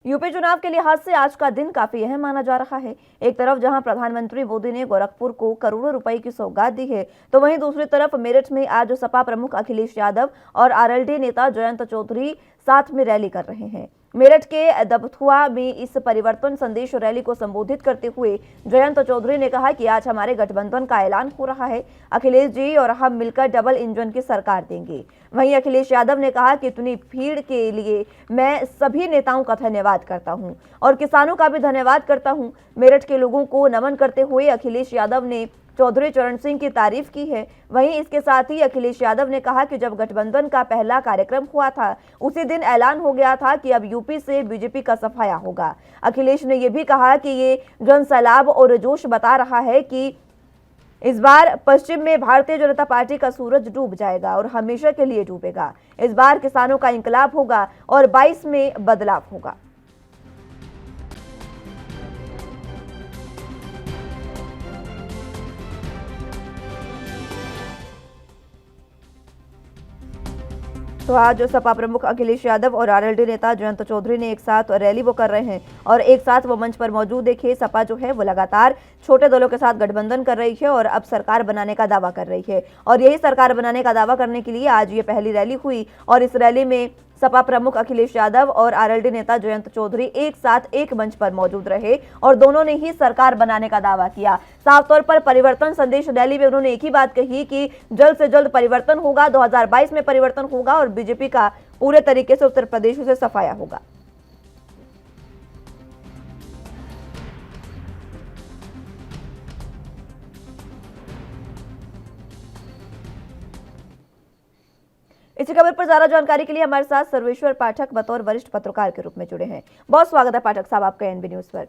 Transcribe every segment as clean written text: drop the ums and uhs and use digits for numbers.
UP चुनाव के लिहाज से आज का दिन काफी अहम माना जा रहा है। एक तरफ जहां प्रधानमंत्री मोदी ने गोरखपुर को करोड़ों रुपए की सौगात दी है, तो वहीं दूसरी तरफ मेरठ में आज सपा प्रमुख अखिलेश यादव और आरएलडी नेता जयंत चौधरी साथ में रैली कर रहे हैं। मेरठ के दबथुआ में इस परिवर्तन संदेश रैली को संबोधित करते हुए जयंत चौधरी ने कहा कि आज हमारे गठबंधन का ऐलान हो रहा है। अखिलेश जी और हम मिलकर डबल इंजन की सरकार देंगे। वहीं अखिलेश यादव ने कहा कि इतनी भीड़ के लिए मैं सभी नेताओं का धन्यवाद करता हूं और किसानों का भी धन्यवाद करता हूं। मेरठ के लोगों को नमन करते हुए अखिलेश यादव ने चौधरी चरण सिंह की तारीफ की है। वहीं इसके साथ ही अखिलेश यादव ने कहा कि जब गठबंधन का पहला कार्यक्रम हुआ था, उसी दिन ऐलान हो गया था कि अब यूपी से बीजेपी का सफाया होगा। अखिलेश ने यह भी कहा कि ये जन सैलाब और जोश बता रहा है कि इस बार पश्चिम में भारतीय जनता पार्टी का सूरज डूब जाएगा और हमेशा के लिए डूबेगा। इस बार किसानों का इंकलाब होगा और 22 में बदलाव होगा। तो आज सपा प्रमुख अखिलेश यादव और आरएलडी नेता जयंत चौधरी ने एक साथ रैली वो कर रहे हैं और एक साथ वो मंच पर मौजूद। देखिए, सपा जो है वो लगातार छोटे दलों के साथ गठबंधन कर रही है और अब सरकार बनाने का दावा कर रही है और यही सरकार बनाने का दावा करने के लिए आज ये पहली रैली हुई और इस रैली में सपा प्रमुख अखिलेश यादव और आरएलडी नेता जयंत चौधरी एक साथ एक मंच पर मौजूद रहे और दोनों ने ही सरकार बनाने का दावा किया। साफ तौर पर परिवर्तन संदेश रैली में उन्होंने एक ही बात कही कि जल्द से जल्द परिवर्तन होगा, 2022 में परिवर्तन होगा और बीजेपी का पूरे तरीके से उत्तर प्रदेश से सफाया होगा। इसी खबर पर ज्यादा जानकारी के लिए हमारे साथ सर्वेश्वर पाठक बतौर वरिष्ठ पत्रकार के रूप में जुड़े हैं। बहुत स्वागत है पाठक साहब आपका एनबी न्यूज पर।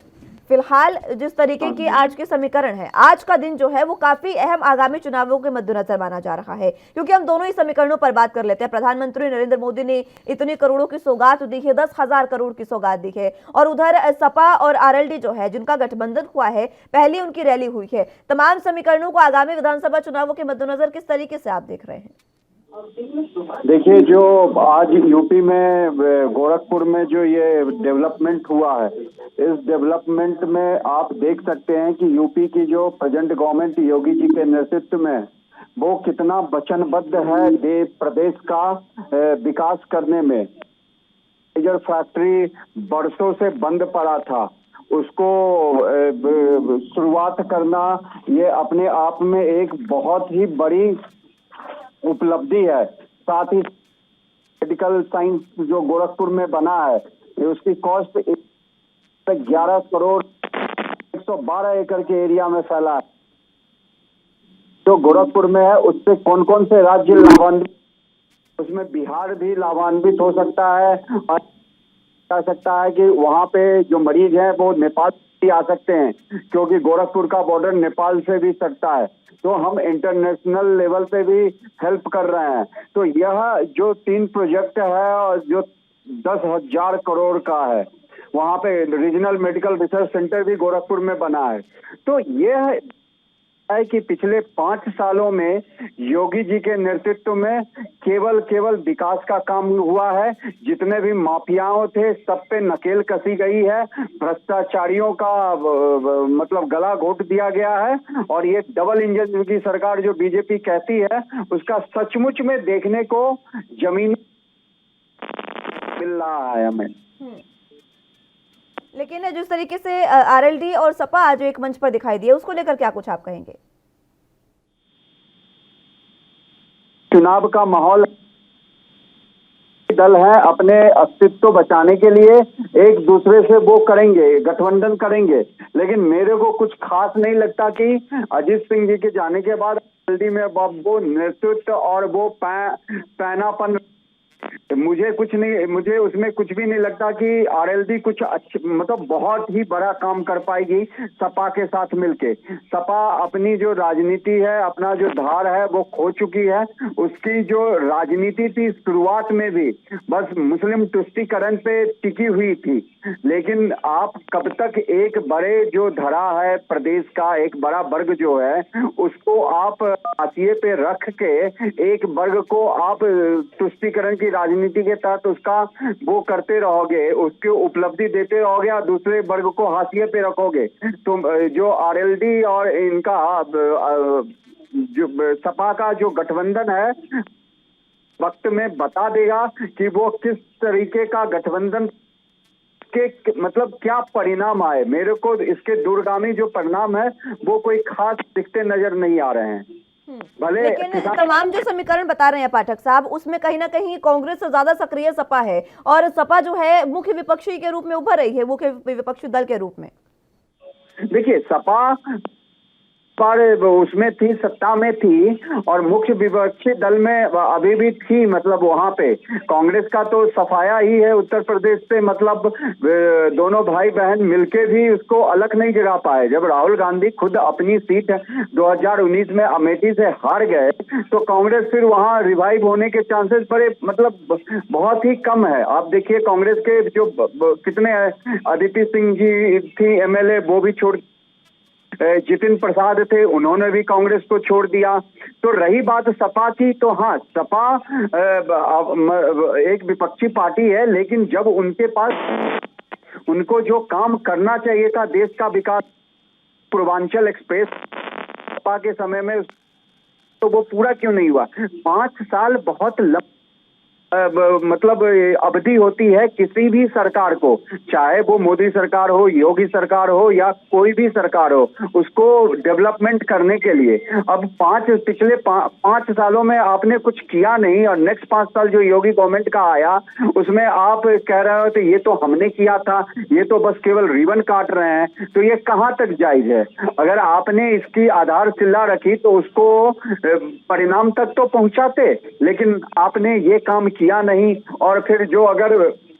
फिलहाल जिस तरीके की आज के समीकरण है, आज का दिन जो है वो काफी अहम आगामी चुनावों के मद्देनजर माना जा रहा है, क्योंकि हम दोनों ही समीकरणों पर बात कर लेते हैं। प्रधानमंत्री नरेंद्र मोदी ने इतनी करोड़ों की सौगात दी है, 10,000 करोड़ की सौगात दी है और उधर सपा और आरएलडी जो है जिनका गठबंधन हुआ है, पहली उनकी रैली हुई है। तमाम समीकरणों को आगामी विधानसभा चुनावों के मद्देनजर किस तरीके से आप देख रहे हैं? देखिए, जो आज यूपी में गोरखपुर में जो ये डेवलपमेंट हुआ है, इस डेवलपमेंट में आप देख सकते हैं कि यूपी की जो प्रेजेंट गवर्नमेंट योगी जी के नेतृत्व में वो कितना वचनबद्ध है प्रदेश का विकास करने में। मेजर फैक्ट्री बरसों से बंद पड़ा था, उसको शुरुआत करना ये अपने आप में एक बहुत ही बड़ी उपलब्धि है। साथ ही मेडिकल साइंस जो गोरखपुर में बना है, उसकी कॉस्ट 11 करोड़ 112 एकड़ के एरिया में फैला है। जो गोरखपुर में है उससे कौन कौन से राज्य लाभान्वित, उसमें बिहार भी लाभान्वित हो सकता है और कह सकता है कि वहां पे जो मरीज हैं वो नेपाल भी आ सकते हैं, क्योंकि गोरखपुर का बॉर्डर नेपाल से भी सकता है। तो हम इंटरनेशनल लेवल पे भी हेल्प कर रहे हैं। तो यह जो 3 प्रोजेक्ट है और जो 10,000 करोड़ का है, वहां पे रीजनल मेडिकल रिसर्च सेंटर भी गोरखपुर में बना है। तो यह है कि पिछले 5 सालों में योगी जी के नेतृत्व में केवल विकास का काम हुआ है। जितने भी माफियाओं थे सब पे नकेल कसी गई है, भ्रष्टाचारियों का मतलब गला घोट दिया गया है और ये डबल इंजन की सरकार जो बीजेपी कहती है, उसका सचमुच में देखने को जमीन मिल रहा है हमें। लेकिन जिस तरीके से आरएलडी और सपा आज एक मंच पर दिखाई दिए, उसको लेकर क्या कुछ आप कहेंगे? चुनाव का माहौल, दल है अपने अस्तित्व बचाने के लिए एक दूसरे से वो करेंगे, गठबंधन करेंगे। लेकिन मेरे को कुछ खास नहीं लगता कि अजीत सिंह जी के जाने के बाद आरएलडी में वो नेतृत्व और वो पैनापन, मुझे उसमें कुछ भी नहीं लगता कि आरएलडी कुछ मतलब बहुत ही बड़ा काम कर पाएगी सपा के साथ मिलके। सपा अपनी जो राजनीति है, अपना जो धार है वो खो चुकी है। उसकी जो राजनीति थी शुरुआत में भी बस मुस्लिम तुष्टीकरण पे टिकी हुई थी, लेकिन आप कब तक एक बड़े जो धरा है प्रदेश का, एक बड़ा वर्ग जो है उसको आप हाशिए पे रख के एक वर्ग को आप तुष्टीकरण की राजनीति के तहत उसका वो करते रहोगे, उसकी उपलब्धि देते रहोगे और दूसरे वर्ग को हाशिए पे रखोगे, तो जो आरएलडी और इनका जो सपा का जो गठबंधन है वक्त में बता देगा कि वो किस तरीके का गठबंधन के मतलब क्या परिणाम आए। मेरे को इसके दूरगामी जो परिणाम है वो कोई खास दिखते नजर नहीं आ रहे हैं। भले लेकिन तमाम जो समीकरण बता रहे हैं पाठक साहब, उसमें कहीं ना कहीं कांग्रेस से ज्यादा सक्रिय सपा है और सपा जो है मुख्य विपक्षी के रूप में उभर रही है, मुख्य विपक्षी दल के रूप में। देखिए, सपा पर उसमें थी, सत्ता में थी और मुख्य विपक्षी दल में अभी भी थी, मतलब वहां पे कांग्रेस का तो सफाया ही है उत्तर प्रदेश से, मतलब दोनों भाई बहन मिलके भी उसको अलग नहीं जगा पाए। जब राहुल गांधी खुद अपनी सीट 2019 में अमेठी से हार गए तो कांग्रेस फिर वहां रिवाइव होने के चांसेस बड़े मतलब बहुत ही कम है। आप देखिए कांग्रेस के जो कितने अदिति सिंह जी थी एमएलए, वो भी छोड़, जितिन प्रसाद थे उन्होंने भी कांग्रेस को छोड़ दिया। तो रही बात सपा की, तो हाँ, सपा एक विपक्षी पार्टी है, लेकिन जब उनके पास उनको जो काम करना चाहिए था देश का विकास, पूर्वांचल एक्सप्रेस सपा के समय में, तो वो पूरा क्यों नहीं हुआ। 5 साल बहुत मतलब अवधि होती है किसी भी सरकार को, चाहे वो मोदी सरकार हो, योगी सरकार हो या कोई भी सरकार हो, उसको डेवलपमेंट करने के लिए। अब पिछले 5 सालों में आपने कुछ किया नहीं और नेक्स्ट 5 साल जो योगी गवर्नमेंट का आया उसमें आप कह रहे हो तो ये तो हमने किया था, ये तो बस केवल रिबन काट रहे हैं, तो ये कहाँ तक जायज है। अगर आपने इसकी आधारशिला रखी तो उसको परिणाम तक तो पहुंचाते, लेकिन आपने ये काम किया नहीं। और फिर जो अगर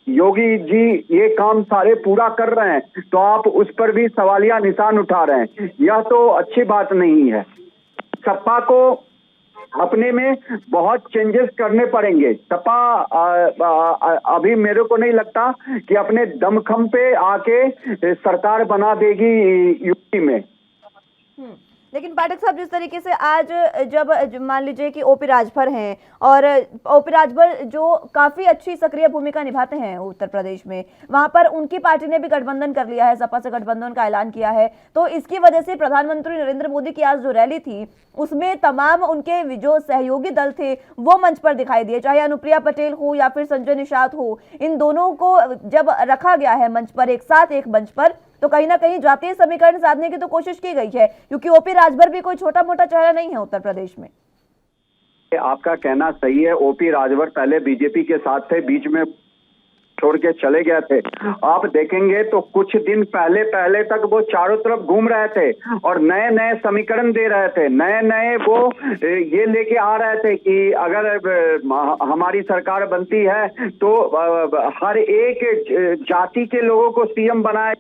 योगी जी ये काम सारे पूरा कर रहे हैं तो आप उस पर भी सवालिया निशान उठा रहे हैं, यह तो अच्छी बात नहीं है। सपा को अपने में बहुत चेंजेस करने पड़ेंगे। सपा अभी मेरे को नहीं लगता कि अपने दमखम पे आके सरकार बना देगी यूपी में। लेकिन पाठक साहब, जिस तरीके से आज जब मान लीजिए कि ओपी राजभर हैं और ओपी राजभर जो काफी अच्छी सक्रिय भूमिका निभाते हैं उत्तर प्रदेश में, वहां पर उनकी पार्टी ने भी गठबंधन कर लिया है, सपा से गठबंधन का ऐलान किया है, तो इसकी वजह से प्रधानमंत्री नरेंद्र मोदी की आज जो रैली थी उसमें तमाम उनके जो सहयोगी दल थे वो मंच पर दिखाई दिए, चाहे अनुप्रिया पटेल हो या फिर संजय निषाद हो, इन दोनों को जब रखा गया है मंच पर एक साथ एक मंच पर, तो कहीं ना कहीं जातीय समीकरण साधने की तो कोशिश की गई है, क्योंकि ओपी राजभर भी कोई छोटा मोटा चेहरा नहीं है उत्तर प्रदेश में। आपका कहना सही है, ओपी राजभर पहले बीजेपी के साथ थे, बीच में छोड़ के चले गए थे। आप देखेंगे तो कुछ दिन पहले तक वो चारों तरफ घूम रहे थे और नए नए समीकरण दे रहे थे, नए वो ये लेके आ रहे थे कि अगर हमारी सरकार बनती है तो हर एक जाति के लोगों को सीएम बनाए।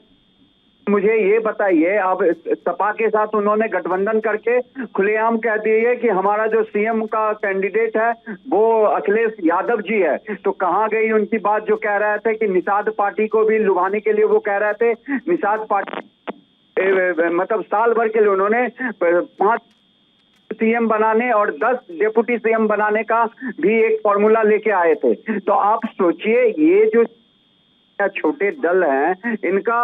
मुझे ये बताइए, अब सपा के साथ उन्होंने गठबंधन करके खुलेआम कह दिए कि हमारा जो सीएम का कैंडिडेट है वो अखिलेश यादव जी है, तो कहाँ गई उनकी बात जो कह रहे थे कि निषाद पार्टी को भी लुभाने के लिए वो कह रहे थे, निषाद पार्टी मतलब साल भर के लिए उन्होंने 5 सीएम बनाने और 10 डिप्टी सीएम बनाने का भी एक फॉर्मूला लेके आए थे। तो आप सोचिए ये जो छोटे दल हैं इनका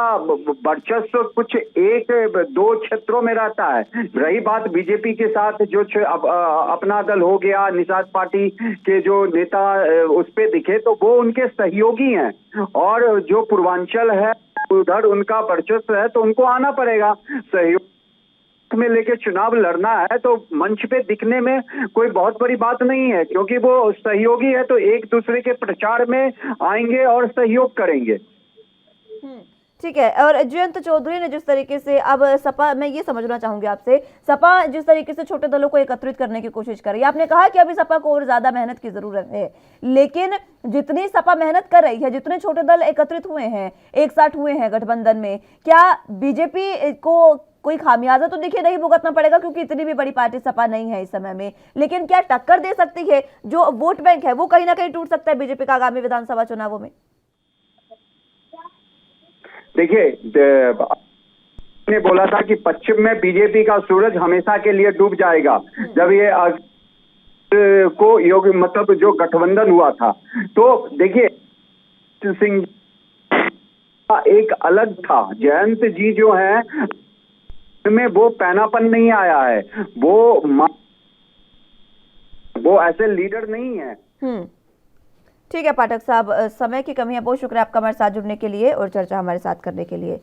वर्चस्व कुछ 1-2 क्षेत्रों में रहता है। रही बात बीजेपी के साथ जो अपना दल हो गया, निषाद पार्टी के जो नेता उस पे दिखे तो वो उनके सहयोगी हैं और जो पूर्वांचल है उधर उनका वर्चस्व है तो उनको आना पड़ेगा। सहयोग में लेके चुनाव लड़ना है तो मंच पे दिखने में कोई बहुत बड़ी बात नहीं है, क्योंकि वो सहयोगी है तो एक दूसरे के प्रचार में आएंगे और सहयोग करेंगे। ठीक है। और जयंत चौधरी ने जिस तरीके से अब सपा, मैं ये समझना चाहूंगी आपसे, सपा जिस तरीके से छोटे दलों को एकत्रित करने की कोशिश कर रही है, आपने कहा कि अभी सपा को और ज्यादा मेहनत की जरूरत है, लेकिन जितनी सपा मेहनत कर रही है, जितने छोटे दल एकत्रित हुए हैं, एक साथ हुए हैं गठबंधन में, क्या बीजेपी को कोई खामियाजा तो देखिए नहीं भुगतना पड़ेगा, क्योंकि इतनी भी बड़ी पार्टी सपा नहीं है इस समय में, लेकिन क्या टक्कर दे सकती है? जो वोट बैंक है वो कहीं ना कहीं टूट सकता है बीजेपी का आगामी विधानसभा चुनावों में। देखिए, ने बोला था कि पश्चिम में बीजेपी का सूरज हमेशा के लिए डूब जाएगा। जब ये को योगी मतलब जो गठबंधन हुआ था, तो देखिए सिंह का एक अलग था। जयंत जी जो है में वो पैनापन नहीं आया है, वो ऐसे लीडर नहीं है। ठीक है पाठक साहब, समय की कमी है। बहुत शुक्रिया आपका हमारे साथ जुड़ने के लिए और चर्चा हमारे साथ करने के लिए।